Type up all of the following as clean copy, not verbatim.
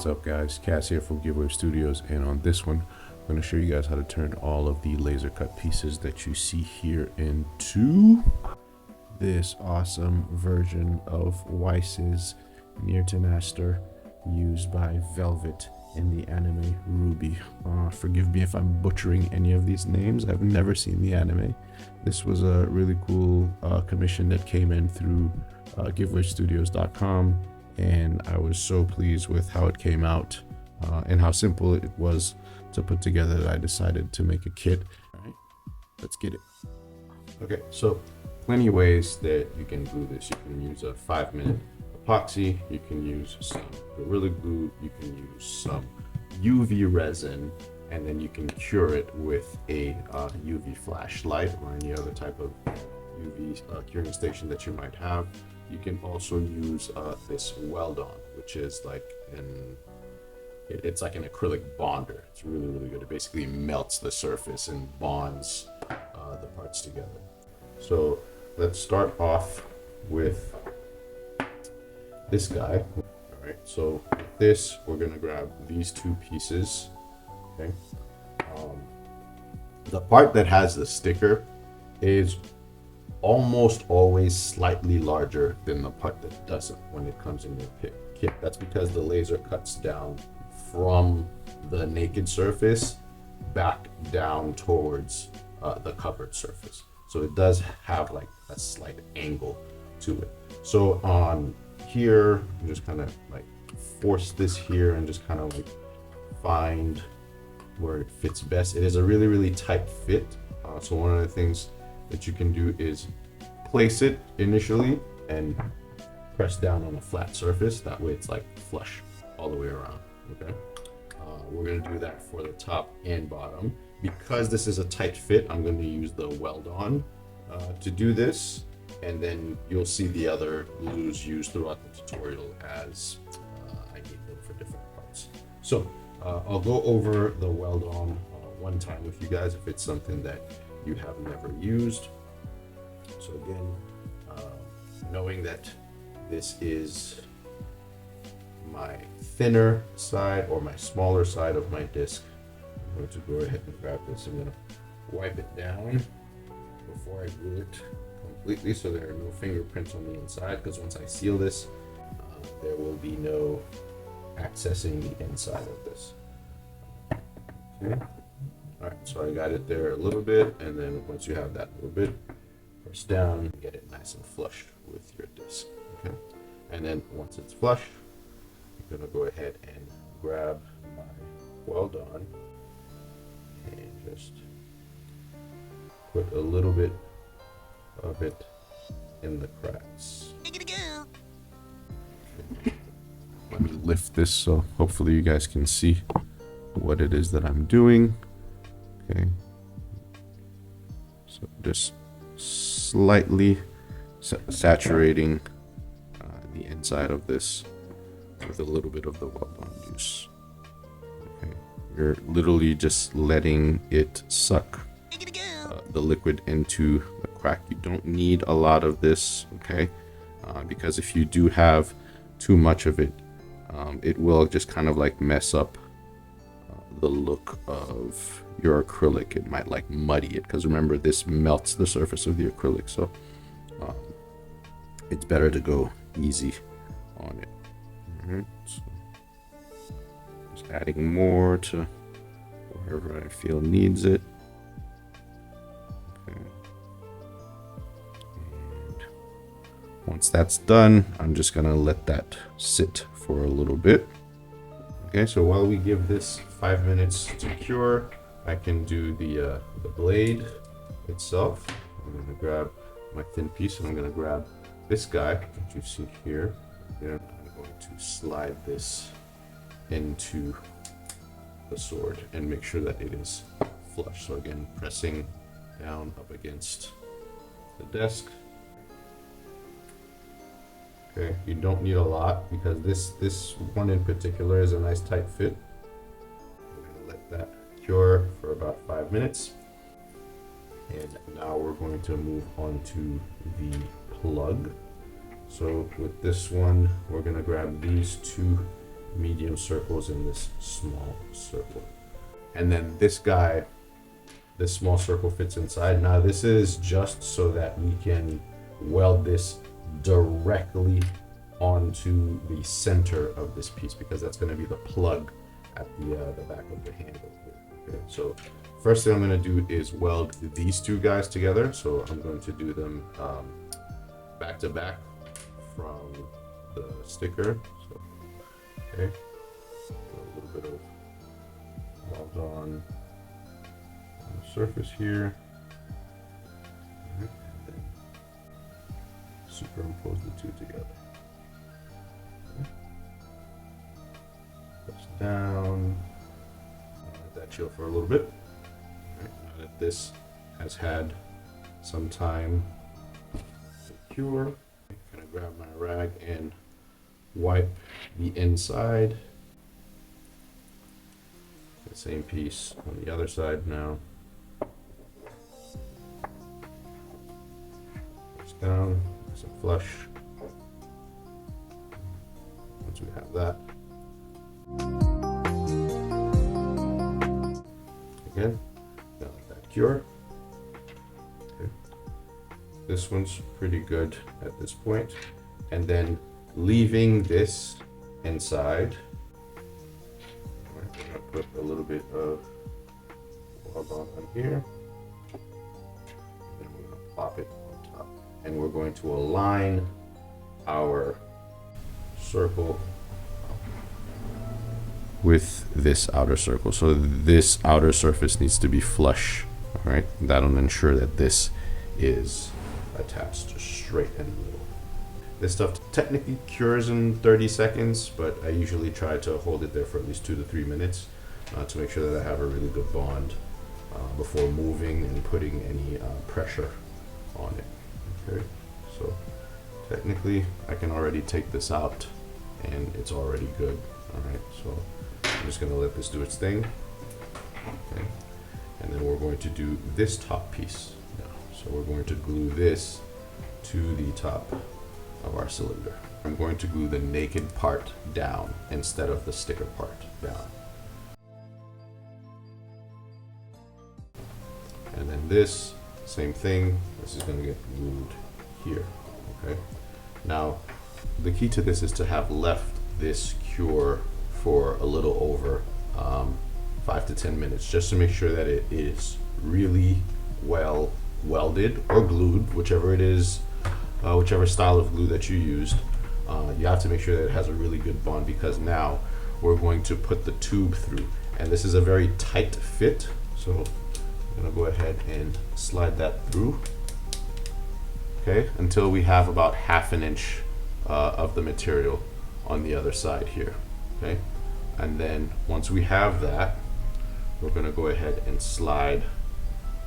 up, guys? Cass here from GiveWave Studios, and on this one I'm going to show you guys how to turn all of the laser cut pieces that you see here into this awesome version of Weiss's Myrtenaster used by Velvet in the anime RWBY. Forgive me if I'm butchering any of these names. I've never seen the anime. This was a really cool commission that came in through GiveWaveStudios.com, and I was so pleased with how it came out and how simple it was to put together that I decided to make a kit. All right, let's get it. Okay, so plenty of ways that you can glue this. You can use a 5-minute epoxy, you can use some Gorilla Glue, you can use some UV resin, and then you can cure it with a UV flashlight or any other type of UV curing station that you might have. You can also use this weld-on, which is like it's like an acrylic bonder. It's really good. It basically melts the surface and bonds the parts together. So let's start off with this guy. All right, so with this, we're gonna grab these two pieces. Okay, the part that has the sticker is almost always slightly larger than the part that doesn't when it comes in your kit. That's because the laser cuts down from the naked surface back down towards the covered surface. So it does have like a slight angle to it. So on here, I'm just kind of like force this here and just kind of like find where it fits best. It is a really tight fit. So one of the things that you can do is place it initially and press down on a flat surface. That way it's like flush all the way around. Okay, we're gonna do that for the top and bottom. Because this is a tight fit, I'm going to use the weld-on to do this, and then you'll see the other glues used throughout the tutorial as I need them for different parts. So I'll go over the weld-on one time with you guys if it's something that you have never used. So again, knowing that this is my thinner side or my smaller side of my disc, I'm going to go ahead and grab this. I'm going to wipe it down before I glue it completely so there are no fingerprints on the inside, because once I seal this, there will be no accessing the inside of this. Okay. Alright, so I got it there a little bit, and then once you have that little bit, press down and get it nice and flush with your disc. Okay, and then once it's flush, I'm going to go ahead and grab my weld-on and just put a little bit of it in the cracks. Let me lift this so hopefully you guys can see what it is that I'm doing. Okay, so just slightly saturating the inside of this with a little bit of the weld-on juice. Okay, you're literally just letting it suck the liquid into the crack. You don't need a lot of this, okay? Because if you do have too much of it, it will just kind of like mess up the look of your acrylic. It might like muddy it, because remember, this melts the surface of the acrylic, so it's better to go easy on it. All right, so just adding more to wherever I feel needs it. Okay. And once that's done, I'm just gonna let that sit for a little bit. Okay, so while we give this 5 minutes to cure, I can do the blade itself. I'm gonna grab my thin piece, and I'm gonna grab this guy that you see here. And I'm going to slide this into the sword and make sure that it is flush. So again, pressing down up against the desk. Okay, you don't need a lot because this one in particular is a nice tight fit. We're gonna let that cure for about 5 minutes. And now we're going to move on to the plug. So with this one, we're gonna grab these two medium circles in this small circle. And then this guy, this small circle fits inside. Now this is just so that we can weld this directly onto the center of this piece, because that's going to be the plug at the back of the handle here. Okay, so first thing I'm going to do is weld these two guys together. So I'm going to do them back to back from the sticker. So, okay, a little bit of weld on the surface here. And then superimpose the two together. Okay. Press down. Let that chill for a little bit. Okay. Now that this has had some time to cure, I'm gonna grab my rag and wipe the inside. The same piece on the other side now. Press down, nice and flush. Once we have that, again, now let that cure. Okay. This one's pretty good at this point, and then leaving this inside. We're gonna put a little bit of weld on here, and then we're gonna plop it on top, and we're going to align our circle with this outer circle. So this outer surface needs to be flush. All right, that'll ensure that this is attached straight in the middle. This stuff technically cures in 30 seconds, but I usually try to hold it there for at least 2 to 3 minutes to make sure that I have a really good bond before moving and putting any pressure on it. Okay, so technically I can already take this out and it's already good. All right, so I'm just gonna let this do its thing. Okay, and then we're going to do this top piece now. So we're going to glue this to the top of our cylinder. I'm going to glue the naked part down instead of the sticker part down. And then this, same thing, this is going to get glued here. Okay. Now, the key to this is to have left this cure for a little over 5 to 10 minutes, just to make sure that it is really well welded or glued, whichever it is, whichever style of glue that you used. You have to make sure that it has a really good bond, because now we're going to put the tube through, and this is a very tight fit. So I'm gonna go ahead and slide that through, okay, until we have about 1/2 inch of the material on the other side here, okay? And then once we have that, we're gonna go ahead and slide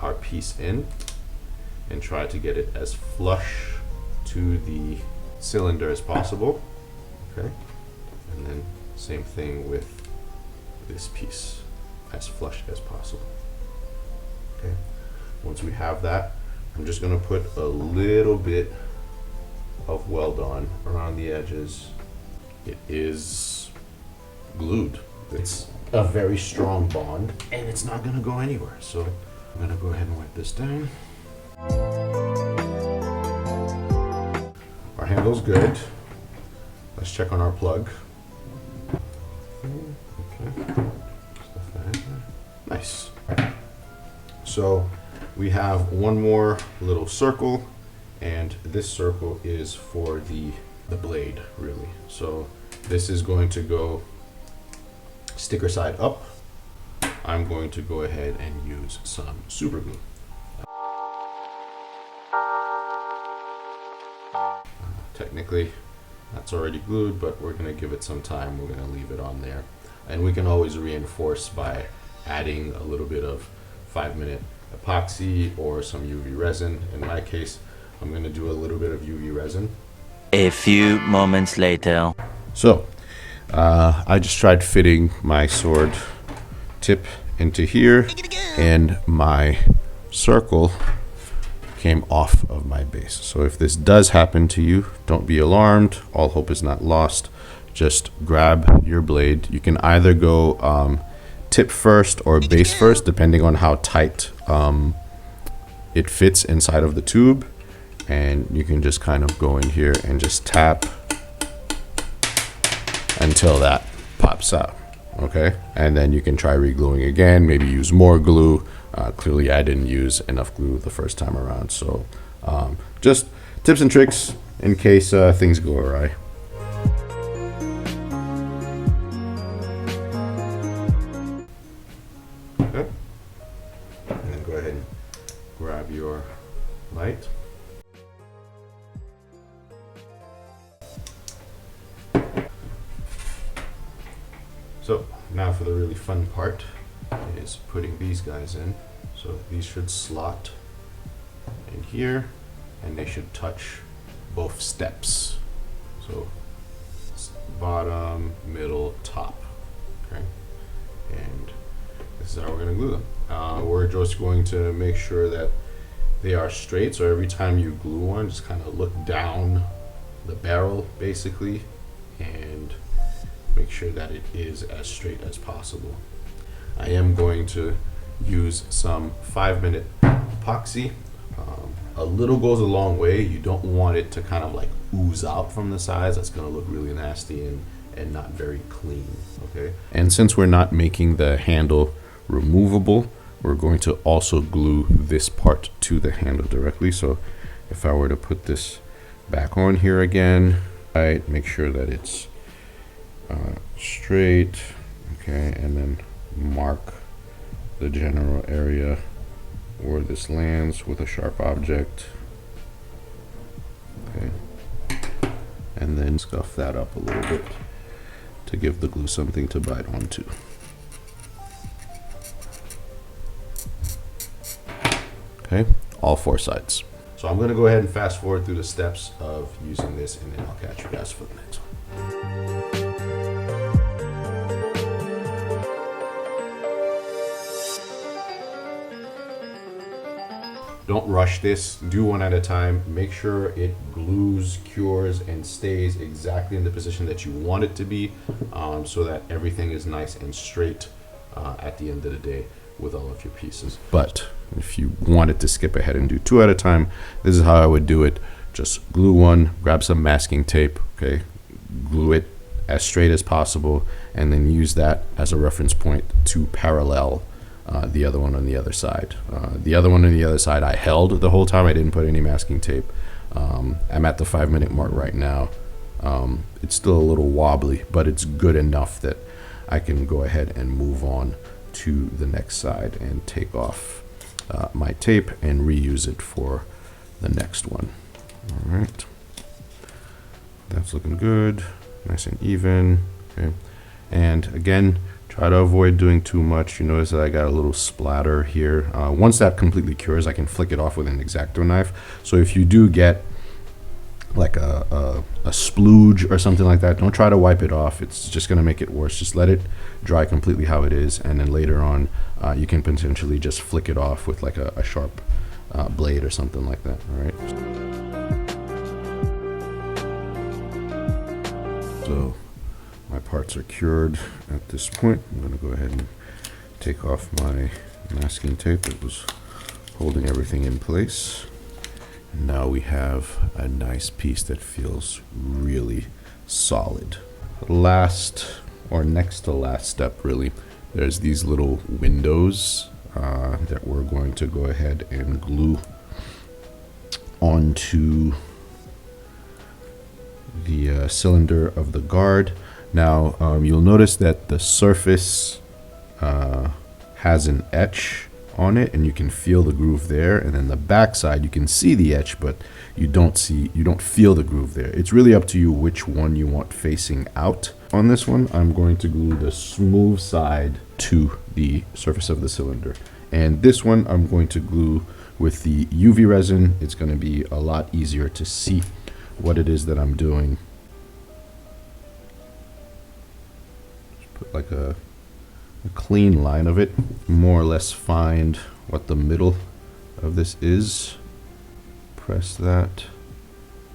our piece in and try to get it as flush to the cylinder as possible, okay? And then same thing with this piece, as flush as possible, okay? Once we have that, I'm just gonna put a little bit of weld on around the edges. It is glued. It's a very strong bond, and it's not gonna go anywhere. So I'm gonna go ahead and wipe this down. Our handle's good. Let's check on our plug. Okay. Nice. So we have one more little circle, and this circle is for the blade, really. So this is going to go sticker side up. I'm going to go ahead and use some super glue. Technically that's already glued, but we're going to give it some time. We're going to leave it on there, and we can always reinforce by adding a little bit of 5-minute epoxy or some UV resin. In my case, I'm going to do a little bit of UV resin. A few moments later. So I just tried fitting my sword tip into here, and my circle came off of my base. So if this does happen to you, don't be alarmed. All hope is not lost. just grab your blade. You can either go tip first or base first, depending on how tight it fits inside of the tube. And you can just kind of go in here and just tap until that pops out. Okay, and then you can try re-gluing again, maybe use more glue. Clearly I didn't use enough glue the first time around, so just tips and tricks in case things go awry. Okay, and then go ahead and grab your light. So now for the really fun part is putting these guys in. So these should slot in here and they should touch both steps. So bottom, middle, top. Okay, and this is how we're going to glue them. We're just going to make sure that they are straight. So every time you glue one, just kind of look down the barrel basically and make sure that it is as straight as possible. I am going to use some 5-minute epoxy. A little goes a long way. You don't want it to kind of like ooze out from the sides. That's going to look really nasty and not very clean. Okay. And since we're not making the handle removable, we're going to also glue this part to the handle directly. So if I were to put this back on here again, right, make sure that it's straight, okay, and then mark the general area where this lands with a sharp object, okay, and then scuff that up a little bit to give the glue something to bite onto. Okay, all 4 sides. So I'm going to go ahead and fast forward through the steps of using this, and then I'll catch you guys for the next one. Don't rush this, do one at a time. Make sure it glues, cures, and stays exactly in the position that you want it to be, so that everything is nice and straight at the end of the day with all of your pieces. But if you wanted to skip ahead and do 2 at a time, this is how I would do it. Just glue one, grab some masking tape, okay, glue it as straight as possible, and then use that as a reference point to parallel the other one on the other side. The other one on the other side I held the whole time. I didn't put any masking tape. I'm at the 5-minute mark right now. It's still a little wobbly, but it's good enough that I can go ahead and move on to the next side and take off my tape and reuse it for the next one. All right, that's looking good, nice and even. Okay, and again, try to avoid doing too much. You notice that I got a little splatter here. Once that completely cures, I can flick it off with an X-Acto knife. So if you do get like a splooge or something like that, don't try to wipe it off. It's just going to make it worse. Just let it dry completely how it is, and then later on you can potentially just flick it off with like a sharp blade or something like that. All right. So my parts are cured at this point. I'm going to go ahead and take off my masking tape that was holding everything in place. And now we have a nice piece that feels really solid. Last, or next to last step really, there's these little windows that we're going to go ahead and glue onto the cylinder of the guard. Now you'll notice that the surface has an etch on it, and you can feel the groove there, and then the back side you can see the etch, but you don't feel the groove there. It's really up to you which one you want facing out. On this one, I'm going to glue the smooth side to the surface of the cylinder, and this one I'm going to glue with the UV resin. It's going to be a lot easier to see what it is that I'm doing. Just put like a clean line of it, more or less find what the middle of this is, press that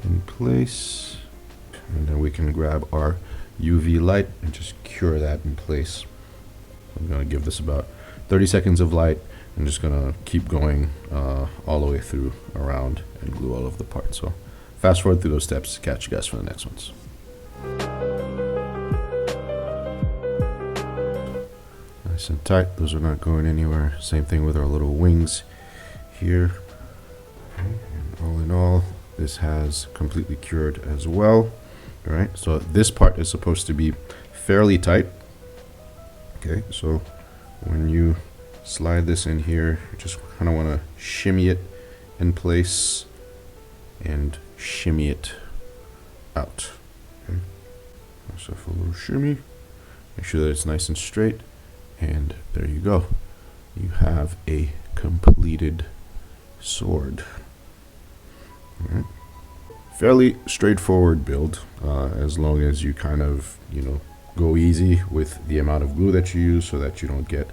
in place, and then we can grab our UV light and just cure that in place. I'm going to give this about 30 seconds of light. I'm just going to keep going all the way through around and glue all of the parts. So fast forward through those steps. Catch you guys for the next ones. Nice and tight. Those are not going anywhere. Same thing with our little wings here. And all in all, this has completely cured as well. All right, so this part is supposed to be fairly tight. Okay, so when you slide this in here, you just kind of want to shimmy it in place and shimmy it out. Okay, so for a little shimmy, make sure that it's nice and straight, and there you go. You have a completed sword. All right. Fairly straightforward build, as long as you kind of, go easy with the amount of glue that you use so that you don't get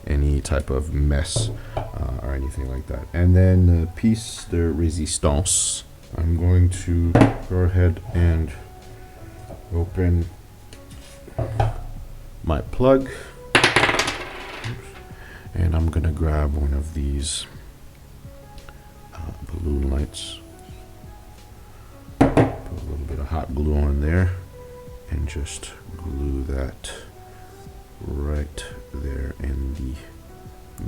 any type of mess or anything like that. And then the piece de resistance, I'm going to go ahead and open my plug. And I'm going to grab one of these balloon lights. Put a little bit of hot glue on there and just glue that right there in the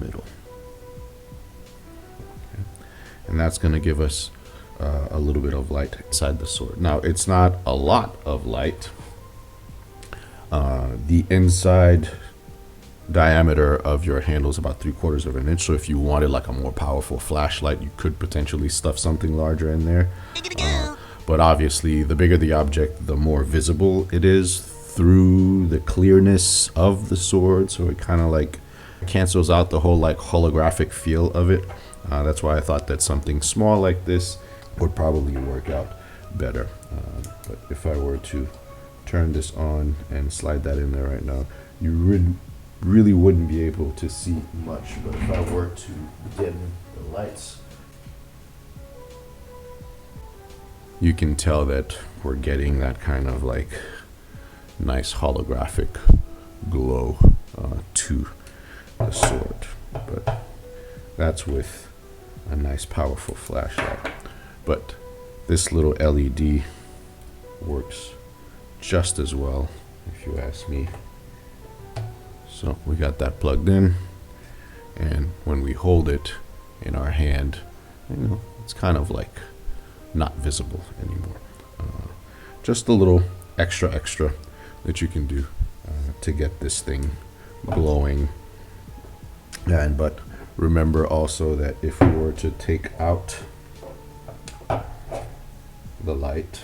middle. Okay. And that's going to give us a little bit of light inside the sword. Now, it's not a lot of light. The inside diameter of your handle is about 3/4 of an inch, so if you wanted like a more powerful flashlight, you could potentially stuff something larger in there. But obviously, the bigger the object, the more visible it is through the clearness of the sword. So it kind of like cancels out the whole like holographic feel of it. That's why I thought that something small like this would probably work out better. But if I were to turn this on and slide that in there right now, you really wouldn't be able to see much. But if I were to dim the lights, you can tell that we're getting that kind of like nice holographic glow to the sword. But that's with a nice powerful flashlight. But this little LED works just as well, if you ask me. So we got that plugged in, and when we hold it in our hand, it's kind of like not visible anymore. Just a little extra that you can do to get this thing glowing. But remember also that if we were to take out the light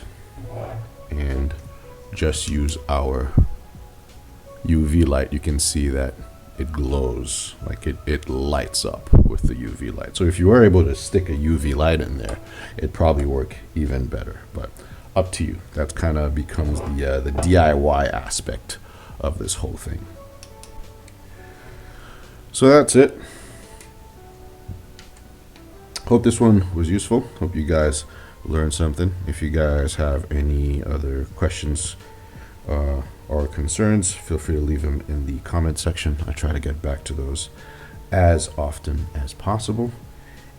and just use our UV light, you can see that it glows, like it lights up with the UV light. So if you were able to stick a UV light in there, it'd probably work even better. But up to you. That kind of becomes the DIY aspect of this whole thing. So that's it. Hope this one was useful. Hope you guys learned something. If you guys have any other questions or concerns, feel free to leave them in the comment section. I try to get back to those as often as possible.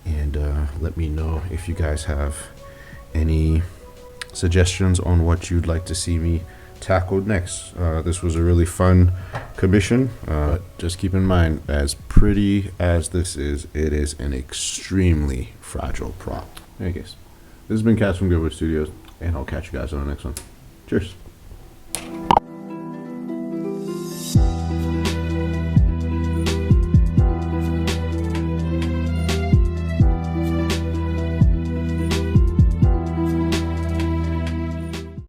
And let me know if you guys have any suggestions on what you'd like to see me tackled next. This was a really fun commission. Just keep in mind, as pretty as this is, it is an extremely fragile prop. Anyways, this has been Cass from GiveWave Studios, and I'll catch you guys on the next one. Cheers.